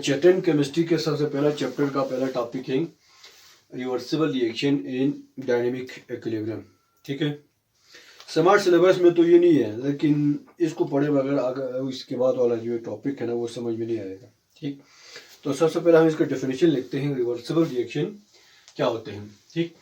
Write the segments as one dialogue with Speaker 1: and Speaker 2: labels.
Speaker 1: चैटन chemistry के सबसे पहला चैप्टर का पहला टॉपिक है reversible reaction in dynamic equilibrium. ठीक है, स्मार्ट सिलेबस में तो ये नहीं है, लेकिन इसको पढ़े बगैर अगर इसके बाद वाला जो टॉपिक है ना वो समझ में नहीं आएगा। ठीक, तो सबसे पहले हम इसका डेफिनेशन लिखते हैं, रिवर्सिबल रिएक्शन क्या होते हैं। ठीक,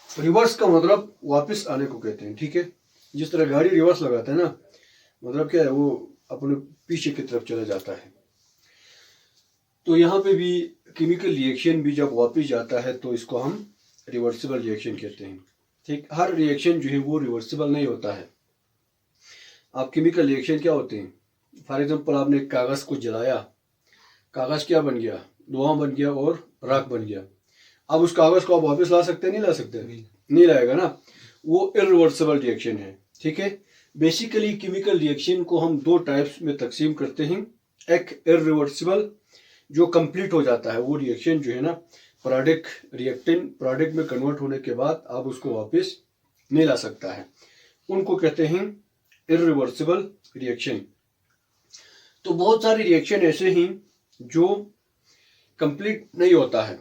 Speaker 1: रिवर्स का मतलब वापस आने को कहते हैं। ठीक है, जिस तरह गाड़ी रिवर्स लगाते हैं ना, मतलब क्या है, वो अपने पीछे की तरफ चला जाता है। तो यहाँ पे भी केमिकल रिएक्शन भी जब वापस जाता है तो इसको हम रिवर्सिबल रिएक्शन कहते हैं। ठीक, हर रिएक्शन जो है वो रिवर्सिबल नहीं होता है। आप केमिकल रिएक्शन क्या होते हैं, फॉर एग्जांपल आपने कागज को जलाया, कागज क्या बन गया, धुआं बन गया और राख बन गया। अब उस कागज को आप वापस ला सकते हैं, नहीं ला सकते, नहीं लाएगा ना, वो इरिवर्सिबल रिएक्शन है। ठीक है, बेसिकली केमिकल रिएक्शन को हम दो टाइप्स में तकसीम करते हैं। एक इरिवर्सिबल जो कंप्लीट हो जाता है, वो रिएक्शन जो है ना, प्रोडक्ट रिएक्टेंट प्रोडक्ट में कन्वर्ट होने के बाद आप उसको वापस नहीं ला सकता है, उनको कहते हैं इरिवर्सिबल रिएक्शन। तो बहुत सारे रिएक्शन ऐसे हैं जो कंप्लीट नहीं होता है।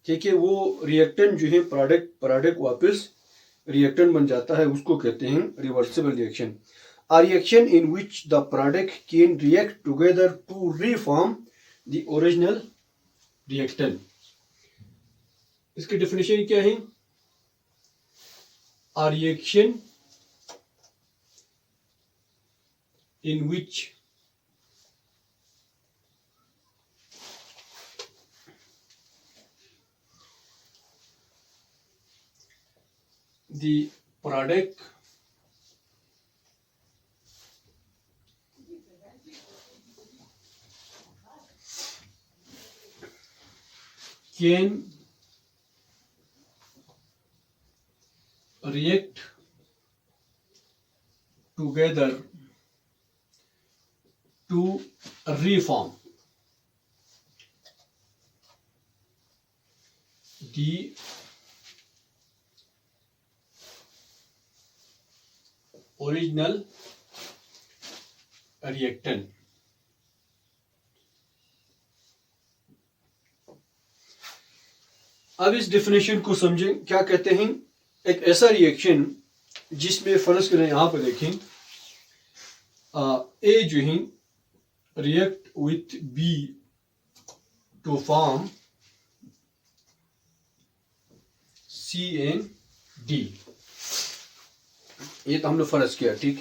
Speaker 1: ठीक है, वो रिएक्टेंट जो है प्रोडक्ट वापस रिएक्टेंट बन जाता है, उसको कहते हैं reversible reaction. A reaction in which the product can react together to reform the original reactant. इसकी डेफिनेशन क्या है, a reaction in which the product can react together to reform the original reactant. अब इस definition को समझें, क्या कहते हैं, एक ऐसा रिएक्शन जिसमें फर्ज करें, यहां पर देखें, ए जो है react with B to form C and D, ये तो हमने फर्ज किया। ठीक,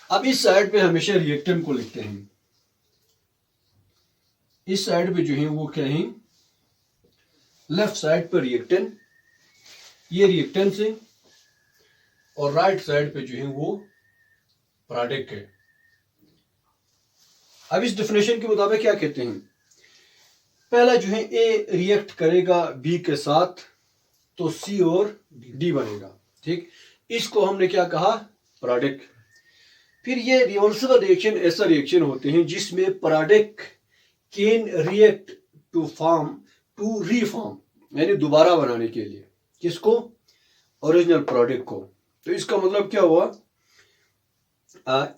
Speaker 1: अब इस साइड पे हमेशा रिएक्टेंट को लिखते हैं, इस साइड पे जो है वो क्या है, लेफ्ट साइड पे रिएक्टेंट, ये रिएक्टेंट है, और राइट साइड पे जो है वो प्रोडक्ट है। अब इस डेफिनेशन के मुताबिक क्या कहते हैं, पहला जो है ए रिएक्ट करेगा बी के साथ तो सी और डी बनेगा। ठीक, इसको हमने क्या कहा, प्रोडक्ट। फिर ये रिवर्सिबल रिएक्शन ऐसा रिएक्शन होते हैं जिसमें product can react to form to reform, यानी दोबारा बनाने के लिए, किसको, ओरिजिनल प्रोडक्ट को। तो इसका मतलब क्या हुआ,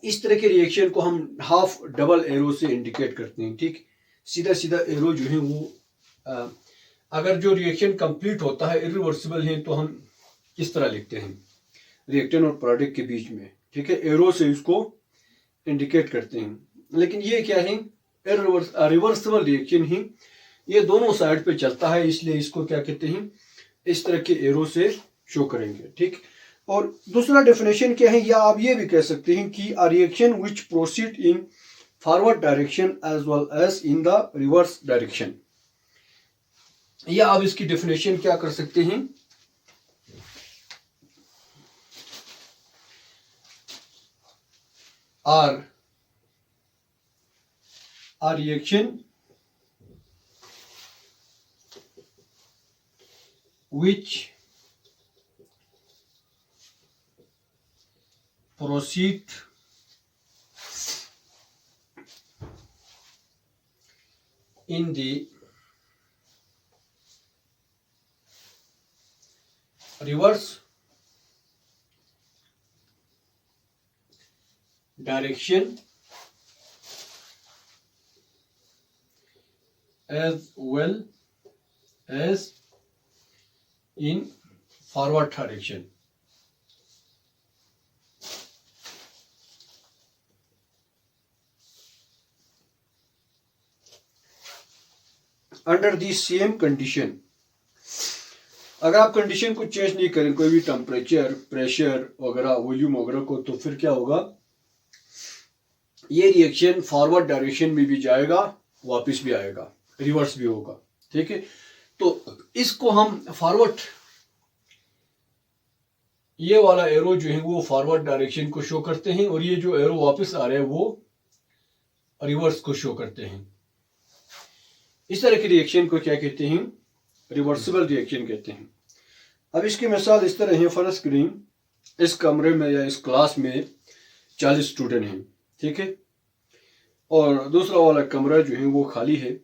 Speaker 1: इस तरह के रिएक्शन को हम हाफ डबल एरो से इंडिकेट करते हैं। ठीक, सीधा सीधा एरो जो है वो अगर जो रिएक्शन कंप्लीट होता है, इरिवर्सिबल है, तो हम किस तरह लिखते हैं, रिएक्टेंट और प्रोडक्ट के बीच में, ठीक है, एरो से इसको इंडिकेट करते हैं। लेकिन ये क्या है, रिवर्सिबल रिएक्शन ही, ये दोनों साइड पे चलता है, इसलिए इसको क्या कहते हैं, इस तरह के एरो से शो करेंगे। ठीक, और दूसरा डेफिनेशन क्या है, या आप ये भी कह सकते हैं कि a reaction which proceed in forward direction as well as in the reverse direction, या आप इसकी डेफिनेशन क्या कर सकते हैं, are a reaction which proceed in the reverse direction as well as in forward direction. Under the same condition, अगर आप condition को चेंज नहीं करें, कोई भी टेम्परेचर, प्रेशर वगैरह, वॉल्यूम वगैरह को, तो फिर क्या होगा, ये रिएक्शन फॉरवर्ड डायरेक्शन में भी जाएगा, वापस भी आएगा, रिवर्स भी होगा। ठीक है, तो इसको हम फॉरवर्ड, ये वाला एरो जो है वो फॉरवर्ड डायरेक्शन को शो करते हैं, और ये जो एरो वापस आ रहे हैं वो रिवर्स को शो करते हैं। इस तरह की रिएक्शन को क्या कहते हैं, रिवर्सिबल रिएक्शन कहते हैं। अब इसकी मिसाल इस तरह है, फर्स्ट करें इस कमरे में या इस क्लास में 40 स्टूडेंट हैं, ठीक है, और दूसरा वाला कमरा जो है वो खाली है।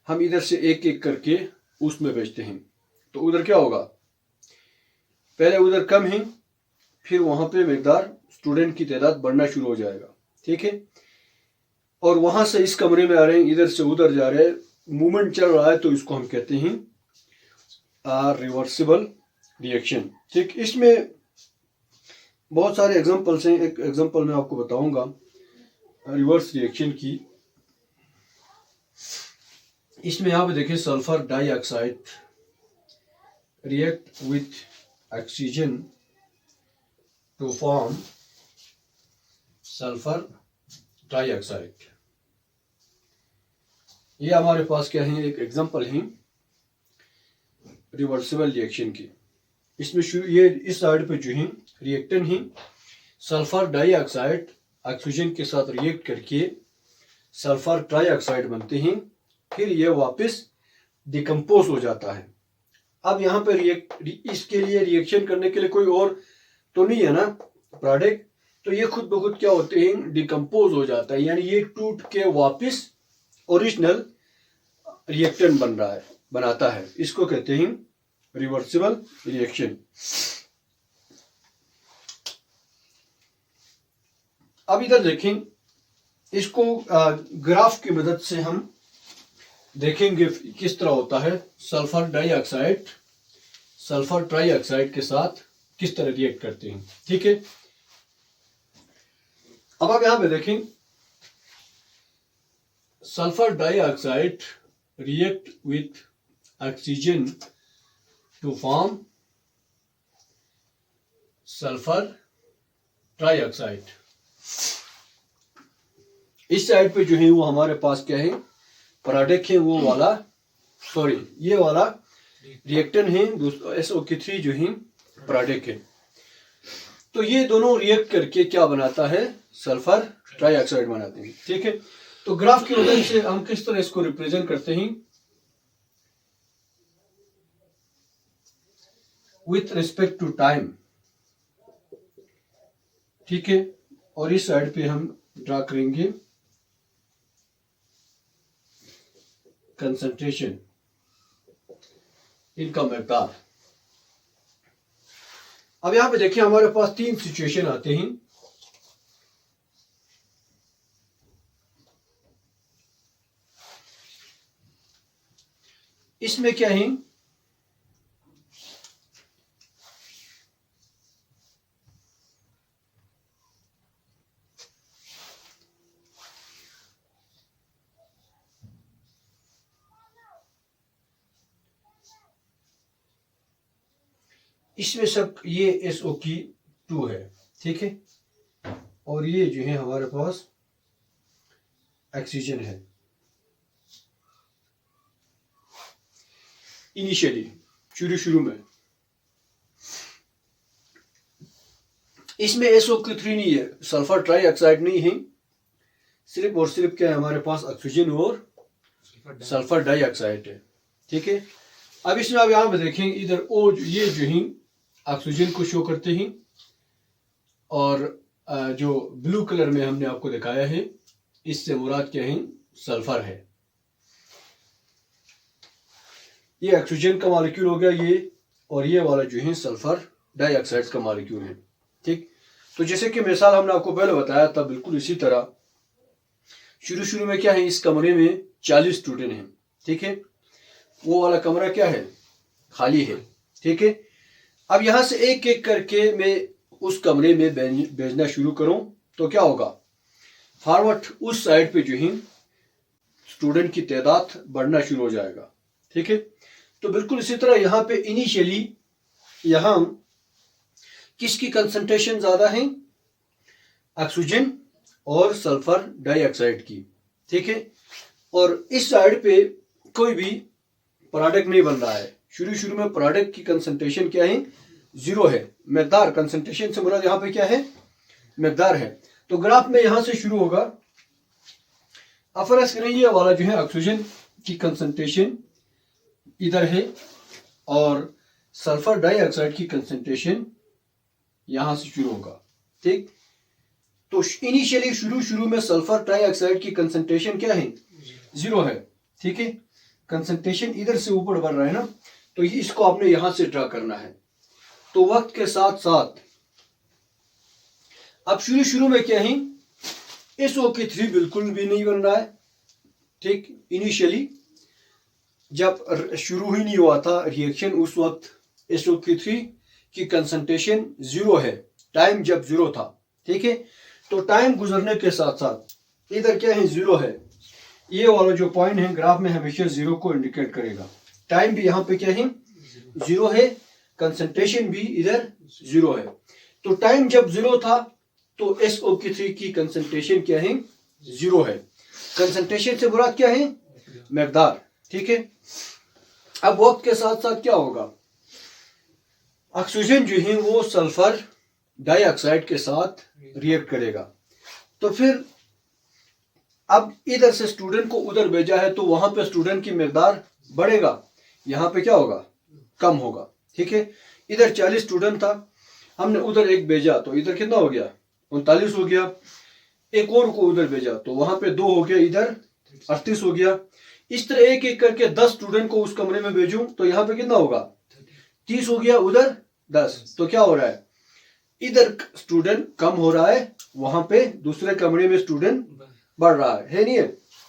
Speaker 1: हम इधर से एक एक करके उसमें भेजते हैं, तो उधर क्या होगा, पहले उधर कम है, फिर वहां पे मकदार स्टूडेंट की तादाद बढ़ना शुरू हो जाएगा। ठीक है, और वहां से इस कमरे में आ रहे हैं, इधर से उधर जा रहे हैं, मूवमेंट चल रहा है, तो इसको हम कहते हैं रिवर्सिबल रिएक्शन। ठीक, इसमें बहुत सारे एग्जांपल्स हैं। एक एग्जांपल मैं आपको बताऊंगा रिवर्स रिएक्शन की। इसमें यहाँ पे देखिए, sulphur dioxide react with oxygen to form sulphur dioxide. ये हमारे पास क्या है, एक एग्जांपल है रिवर्सिबल रिएक्शन की। इसमें ये इस साइड पे जो है रिएक्टेंट है, सल्फर डाइऑक्साइड ऑक्सीजन के साथ रिएक्ट करके सल्फर ट्राइऑक्साइड बनते हैं, फिर ये वापस डिकम्पोज हो जाता है। अब यहाँ पे इसके लिए रिएक्शन करने के लिए कोई और तो नहीं है ना प्रोडक्ट, तो ये खुद ब खुद क्या होते हैं, डिकम्पोज हो जाता है, यानी ये टूट के वापस ओरिजिनल रिएक्टेंट बनाता है। इसको कहते हैं रिवर्सिबल रिएक्शन। अब इधर देखें, इसको ग्राफ की मदद से हम देखेंगे किस तरह होता है। सल्फर डाइऑक्साइड सल्फर ट्राइऑक्साइड के साथ किस तरह रिएक्ट करते हैं। ठीक है, अब आप यहां पे देखें, sulphur dioxide react with oxygen to form sulfur trioxide। इस साइड पे जो है वो हमारे पास क्या है, प्रोडक्ट है, वो वाला ये वाला रिएक्टेंट है, SO3 जो है प्रोडक्ट है। तो ये दोनों रिएक्ट करके क्या बनाता है, सल्फर ट्राइऑक्साइड बनाते हैं। ठीक है, तो ग्राफ की मदद से हम किस तरह इसको रिप्रेजेंट करते हैं, विथ रिस्पेक्ट टू टाइम। ठीक है, और इस साइड पे हम ड्रा करेंगे कंसंट्रेशन, इनका मकदार। अब यहां पे देखिए, हमारे पास 3 सिचुएशन आते हैं। इसमें क्या है, इसमें सब ये SO2 है। ठीक है, और ये जो है हमारे पास ऑक्सीजन है। इनिशियली शुरू में इसमें SO3 नहीं है, सल्फर ट्राइऑक्साइड नहीं है, सिर्फ और सिर्फ क्या है, हमारे पास ऑक्सीजन और सल्फर डाइऑक्साइड है। ठीक है, अब इसमें आप यहां पे देखें, इधर ये जो है ऑक्सीजन को शो करते हैं, और जो ब्लू कलर में हमने आपको दिखाया है, इससे मुराद क्या है, सल्फर है। ये ऑक्सीजन का मॉलिक्यूल हो गया ये, और ये वाला जो है सल्फर डाइऑक्साइड का मॉलिक्यूल है। ठीक, तो जैसे कि मिसाल हमने आपको पहले बताया था, बिल्कुल इसी तरह शुरू शुरू में क्या है, इस कमरे में 40 स्टूडेंट हैं। ठीक है, वो वाला कमरा क्या है, खाली है। ठीक है, अब यहां से एक एक करके मैं उस कमरे में भेजना शुरू करूं तो क्या होगा, फॉरवर्ड उस साइड पे जो है स्टूडेंट की तादाद बढ़ना शुरू हो जाएगा। ठीक है, तो बिल्कुल इसी तरह यहाँ पे इनिशियली यहाँ किसकी कंसंट्रेशन ज्यादा है, ऑक्सीजन और सल्फर डाइऑक्साइड की। ठीक है, और इस साइड पे कोई भी प्रोडक्ट नहीं बन रहा है। शुरू शुरू में प्रोडक्ट की कंसंट्रेशन क्या है, 0 है। मकदार, कंसंट्रेशन से मुराद यहाँ पे क्या है, मकदार है। तो ग्राफ में यहां से शुरू होगा, अब फर्ज करें ये वाला जो है ऑक्सीजन की कंसंट्रेशन इधर है और सल्फर डाइऑक्साइड की कंसंट्रेशन यहां से शुरू होगा। ठीक, तो इनिशियली शुरू में सल्फर डाइऑक्साइड की कंसंट्रेशन क्या है, 0 है। ठीक है, कंसंट्रेशन इधर से ऊपर बढ़ रहा है ना, तो इसको आपने यहां से ड्रा करना है। तो वक्त के साथ साथ अब शुरू में क्या है, SO3 बिल्कुल भी नहीं बन रहा है। ठीक, इनिशियली जब शुरू ही नहीं हुआ था रिएक्शन, उस वक्त SO3 की कंसंट्रेशन 0 है, टाइम जब 0 था। ठीक है, तो टाइम गुजरने के साथ साथ इधर क्या है, 0 है। ये वाला जो पॉइंट है ग्राफ में हमेशा 0 को इंडिकेट करेगा। टाइम भी यहाँ पे क्या है, 0 है, कंसंट्रेशन भी इधर 0 है। तो टाइम जब 0 था तो SO3 की कंसंट्रेशन क्या है, 0 है। कंसंट्रेशन से मुराद क्या है, मकदार। ठीक है, अब वक्त के साथ साथ क्या होगा, ऑक्सीजन जो है वो सल्फर डाइऑक्साइड के साथ रिएक्ट करेगा। तो फिर अब इधर से स्टूडेंट को उधर भेजा है तो वहां पे स्टूडेंट की मकदार बढ़ेगा, यहाँ पे क्या होगा, कम होगा। ठीक है, इधर 40 स्टूडेंट था, हमने उधर एक भेजा तो इधर कितना हो गया, 39 हो गया। एक और को उधर भेजा तो वहां पे 2 हो गया, इधर 38 हो गया। इस तरह एक एक करके 10 स्टूडेंट को उस कमरे में भेजूं तो यहाँ पे कितना होगा, 30 हो गया, उधर 10। तो क्या हो रहा है, इधर स्टूडेंट कम हो रहा है, वहां पे दूसरे कमरे में स्टूडेंट बढ़ रहा है नहीं है।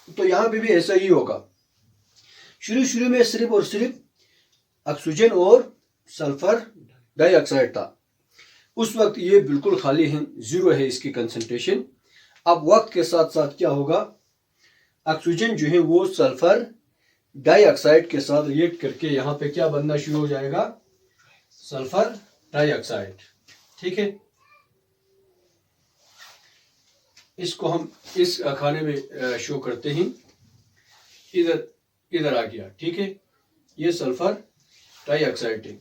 Speaker 1: तो यहाँ पे भी ऐसा ही होगा। शुरू में सिर्फ और सिर्फ ऑक्सीजन और सल्फर डाइऑक्साइड था, उस वक्त ये बिल्कुल खाली है, 0 है इसकी कंसंट्रेशन। अब वक्त के साथ साथ क्या होगा, ऑक्सीजन जो है वो सल्फर डाइऑक्साइड के साथ रिएक्ट करके यहाँ पे क्या बनना शुरू हो जाएगा, सल्फर डाइऑक्साइड। ठीक है, इसको हम इस खाने में शो करते हैं, इधर आ गया। ठीक है, ये सल्फर डाइऑक्साइड है।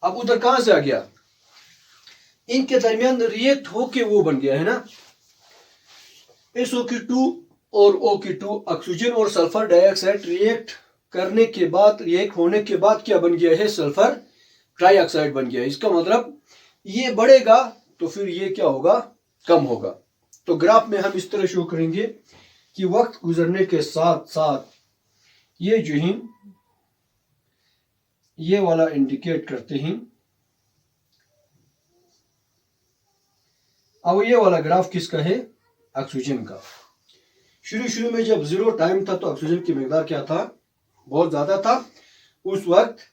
Speaker 1: अब उधर कहां से आ गया, इनके दरमियान रिएक्ट होके वो बन गया है ना, SO2 और O2, ऑक्सीजन और सल्फर डाइऑक्साइड रिएक्ट करने के बाद, रिएक्ट होने के बाद क्या बन गया है, सल्फर डाइऑक्साइड बन गया। इसका मतलब ये बढ़ेगा तो फिर ये क्या होगा, कम होगा। तो ग्राफ में हम इस तरह शो करेंगे कि वक्त गुजरने के साथ साथ ये जो है ये वाला इंडिकेट करते हैं। अब ये वाला ग्राफ किसका है, ऑक्सीजन का। शुरू में जब 0 टाइम था तो ऑक्सीजन की मकदार क्या था, बहुत ज्यादा था। उस वक्त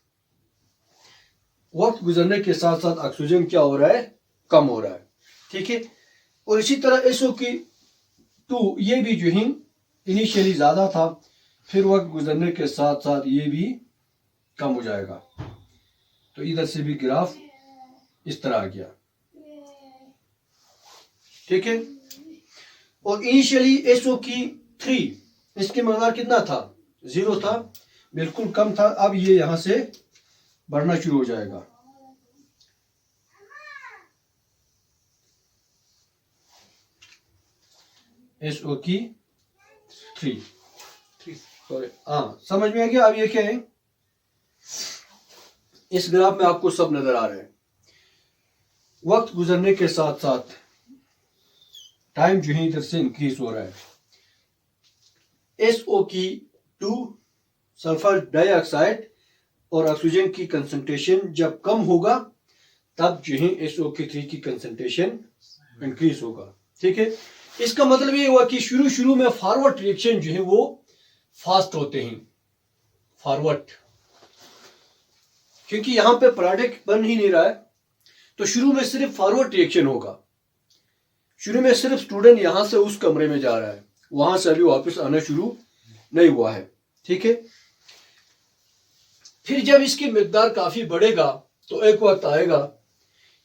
Speaker 1: गुजरने के साथ साथ ऑक्सीजन क्या हो रहा है, कम हो रहा है। ठीक है, और इसी तरह SO2 ये भी जो है इनिशियली ज्यादा था, फिर वक्त गुजरने के साथ साथ ये भी कम हो जाएगा। तो इधर से भी ग्राफ इस तरह आ गया। ठीक है, और इनिशियली SO3 इसकी मकदार कितना था, 0 था, बिल्कुल कम था। अब ये यहां से बढ़ना शुरू हो जाएगा। SO3 समझ में आ गया। अब ये क्या है, इस ग्राफ में आपको सब नजर आ रहा है। वक्त गुजरने के साथ साथ टाइम जो है इधर से इंक्रीज हो रहा है। SO2 सल्फर डाइऑक्साइड और ऑक्सीजन की कंसंट्रेशन जब कम होगा तब जो है SO3 की कंसंट्रेशन इंक्रीज होगा। ठीक है, इसका मतलब ये हुआ कि शुरू में फॉरवर्ड रिएक्शन जो है वो फास्ट होते हैं, फॉरवर्ड, क्योंकि यहां पे प्रोडक्ट बन ही नहीं रहा है, तो शुरू में सिर्फ फॉरवर्ड रिएक्शन होगा। शुरू में सिर्फ स्टूडेंट यहां से उस कमरे में जा रहा है, वहां से अभी वापस आना शुरू नहीं हुआ है। ठीक है, फिर जब इसकी मिकदार काफी बढ़ेगा तो एक वक्त आएगा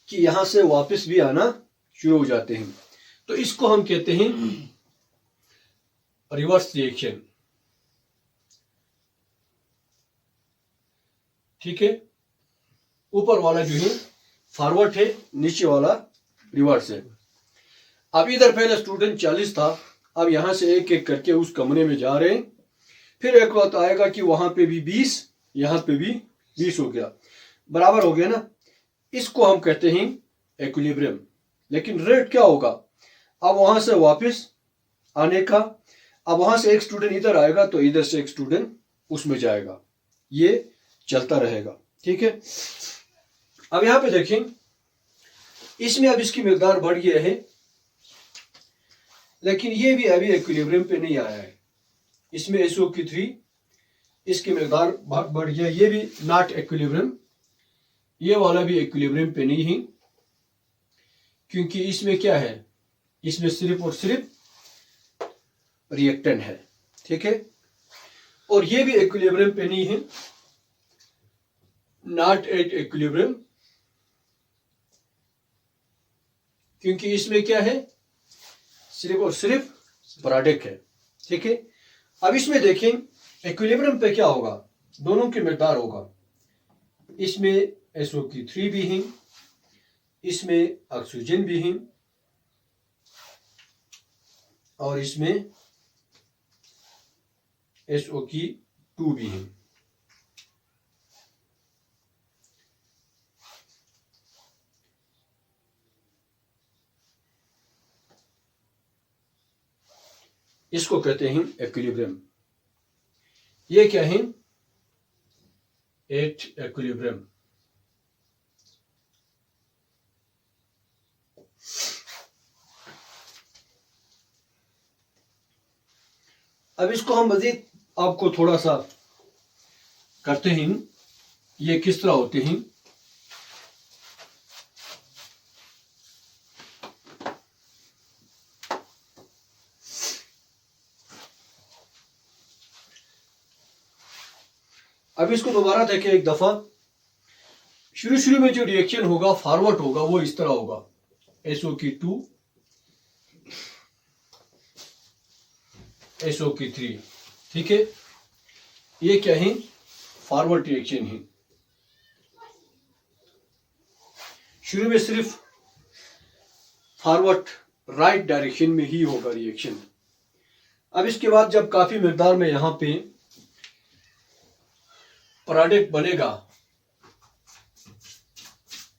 Speaker 1: कि यहां से वापस भी आना शुरू हो जाते हैं, तो इसको हम कहते हैं रिवर्स रिएक्शन। ठीक है, ऊपर वाला जो है फॉरवर्ड है, नीचे वाला रिवर्स है। अब इधर पहले स्टूडेंट 40 था, अब यहां से एक एक करके उस कमरे में जा रहे हैं, फिर एक वक्त आएगा कि वहां पे भी 20, यहां पे भी 20 हो गया, बराबर हो गया ना। इसको हम कहते हैं इक्विलिब्रियम। लेकिन रेट क्या होगा, अब वहां से वापस आने का, अब वहां से एक स्टूडेंट इधर आएगा तो इधर से एक स्टूडेंट उसमें जाएगा, ये चलता रहेगा। ठीक है, अब यहां पे देखें, इसमें अब इसकी मिकदार बढ़ गया है, लेकिन ये भी अभी इक्विलिब्रियम पे नहीं आया है। इसमें SO3 इसकी मिकदार बहुत बढ़ गया, ये भी नॉट इक्विलिब्रियम, ये वाला भी इक्विलिब्रियम पे नहीं है, क्योंकि इसमें क्या है, इसमें सिर्फ और सिर्फ रिएक्टेंट है। ठीक है, और ये भी इक्विलिब्रियम पे नहीं है, नॉट एट इक्विलिब्रियम, क्योंकि इसमें क्या है, सिर्फ और सिर्फ प्रोडक्ट है। ठीक है, अब इसमें देखें इक्विलिब्रियम पे क्या होगा, दोनों की मिकदार होगा, इसमें SO3 भी है, इसमें ऑक्सीजन भी है, और इसमें SO2 भी है। इसको कहते हैं इक्विलिब्रियम। ये क्या है, एट इक्विलिब्रियम। अब इसको हम मजीद आपको थोड़ा सा करते हैं, ये किस तरह होते हैं। अब इसको दोबारा देखें एक दफा। शुरू में जो रिएक्शन होगा फॉरवर्ड होगा, वो इस तरह होगा, SO2 SO3। ठीक है, ये क्या है, फॉरवर्ड रिएक्शन है। शुरू में सिर्फ फॉरवर्ड राइट डायरेक्शन में ही होगा रिएक्शन। अब इसके बाद जब काफी मिकदार में यहां पे प्रोडक्ट बनेगा,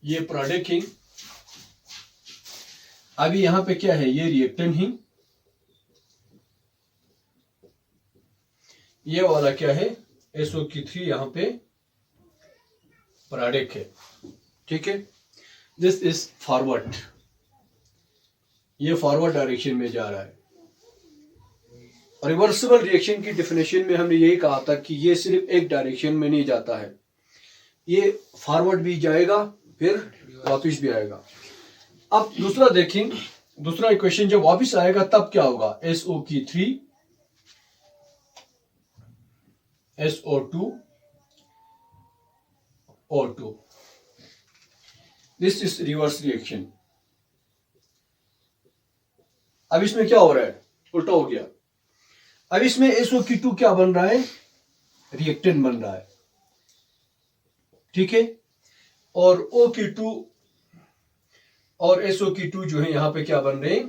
Speaker 1: ये प्रोडक्ट है, अभी यहां पे क्या है, ये रिएक्टेंट है, ये वाला क्या है, SO3 यहां पे प्रोडक्ट है। ठीक है, दिस इज फॉरवर्ड, ये फॉरवर्ड डायरेक्शन में जा रहा है। रिवर्सिबल रिएक्शन की डेफिनेशन में हमने यही कहा था कि ये सिर्फ एक डायरेक्शन में नहीं जाता है, ये फॉरवर्ड भी जाएगा फिर वापस भी आएगा। अब दूसरा देखें, दूसरा इक्वेशन जब वापस आएगा तब क्या होगा, SO3 SO2 O2, this is reverse reaction. अब इसमें क्या हो रहा है, उल्टा हो गया। अब इसमें SO2 क्या बन रहा है, रिएक्टेंट बन रहा है। ठीक है, और O2 और SO2 जो है यहां पे क्या बन रहे हैं,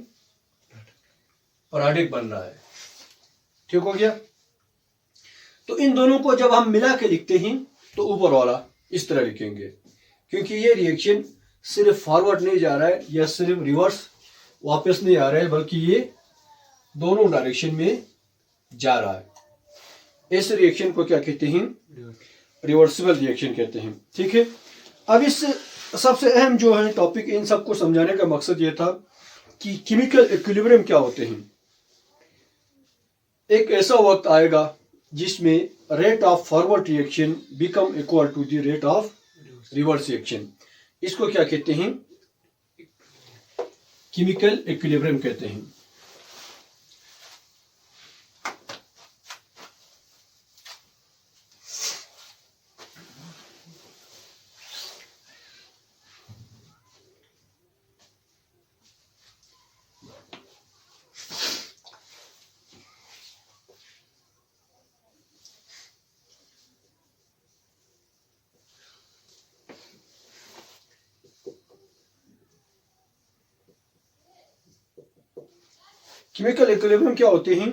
Speaker 1: प्रोडक्ट बन रहा है। ठीक हो गया। तो इन दोनों को जब हम मिला के लिखते हैं तो ऊपर वाला इस तरह लिखेंगे, क्योंकि ये रिएक्शन सिर्फ फॉरवर्ड नहीं जा रहा है या सिर्फ रिवर्स वापस नहीं आ रहा है, बल्कि ये दोनों डायरेक्शन में जा रहा है। ऐसे रिएक्शन को क्या कहते हैं? रिवर्सिबल रिएक्शन कहते हैं। ठीक है, अब इस सबसे अहम जो है टॉपिक, इन सबको समझाने का मकसद ये था कि केमिकल इक्विलिब्रियम क्या होते हैं। एक ऐसा वक्त आएगा जिसमें rate of forward reaction become equal to the rate of reverse reaction. इसको क्या कहते हैं? केमिकल इक्विलिब्रियम कहते हैं। केमिकल इक्विलिब्रियम क्या होते हैं?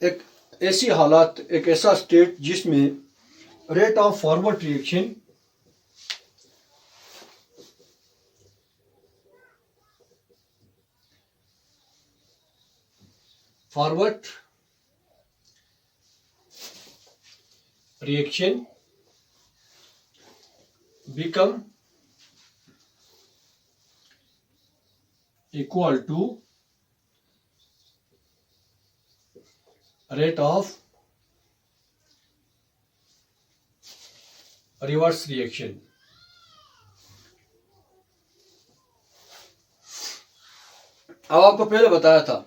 Speaker 1: एक ऐसी हालात, एक ऐसा स्टेट जिसमें rate of forward reaction become equal to rate of reverse reaction। अब आपको पहले बताया था